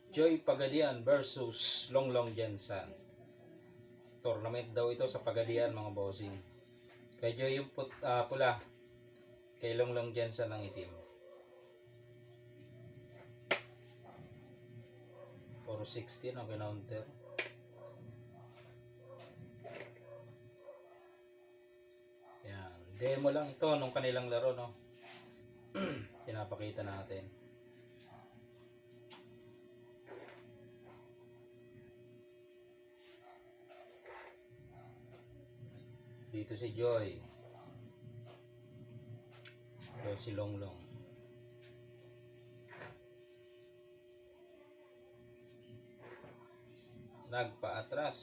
Joy Pagadian versus Longlong Jensen. Tournament daw ito sa Pagadian mga bossing. Kay Joy yung pula. Kay Longlong Jensen ang itim. 460 ang kinounter. Yan. Demo lang ito nung kanilang laro, no? Pinapakita natin. Dito si Joy. Ito si Longlong. Nagpaatras.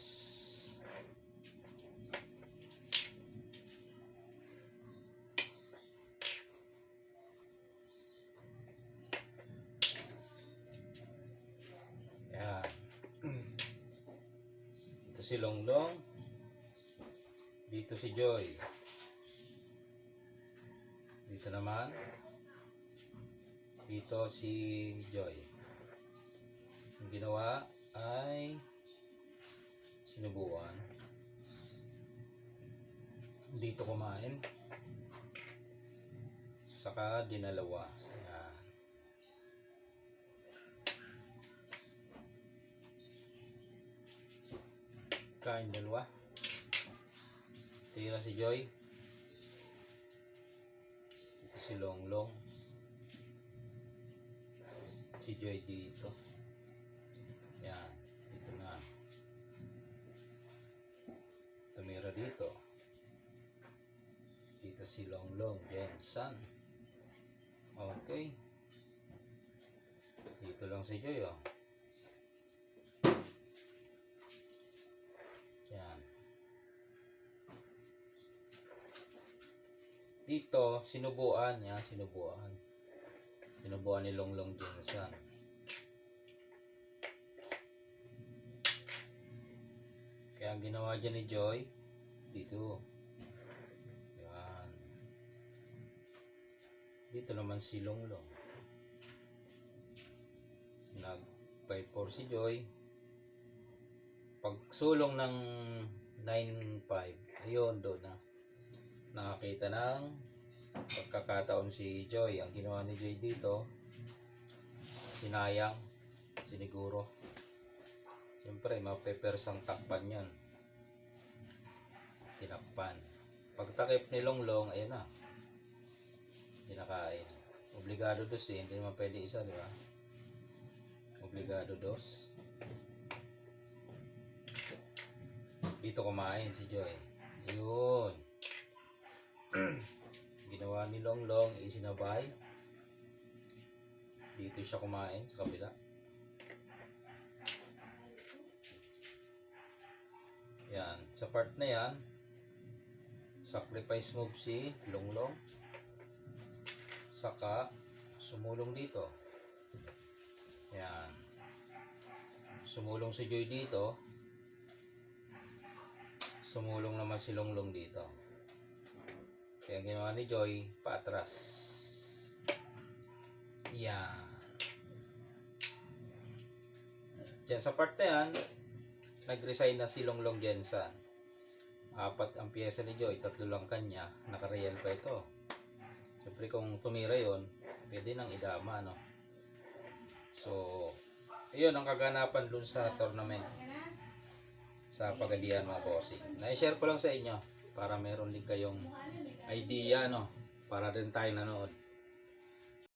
Yan. Ito si Longlong. Dito si Joy. Dito naman. Dito si Joy. Ang ginawa ay sinubukan. Dito kumain. Saka dinalawa. Ayan. Kain dalawa. Tira si Joy. Ito si Longlong. Si Joy dito. Yan. Dito na. Tumira dito. Dito si Longlong Jensen. Okay. Dito lang si Joy, oh. Yan. Dito, sinubuan niya, sinubuan ni Longlong Jensen. Kaya ang ginawa dyan ni Joy, dito. Yan. Dito naman si Longlong. Nag 5-4 si Joy. Pagsulong ng 9-5, ayun, doon na. Nakakita ng pagkakataon si Joy. Ang ginawa ni Joy dito, sinayang, siniguro. Siyempre, mapepersang takpan yan. Tinakpan. Pagtakip ni Longlong, ayun na. Dinakain. Obligado dos eh. Hindi naman pwede isa, di ba? Obligado dos. Dito kumain si Joy. Ayun. Ginawa ni Longlong, isinabay. Dito siya kumain sa kabila. Yan, sa part na yan, sacrifice move si Longlong. Saka sumulong dito. Yan. Sumulong si Joy dito. Sumulong naman si Longlong dito. Kaya ang ginawa ni Joy, paatras. Yan. Diyan sa part na yan, nag-resign na si Longlong Jensen. 4 ang pyesa ni Joy, 3 lang kanya. Naka-real pa ito. Siyempre kung tumira yon, pwede nang idama, no? So, iyon ang kaganapan dun sa tournament. Sa Pagadian, mga bossing. Na-share ko lang sa inyo para meron din kayong idea, no? Para din tayo nanood.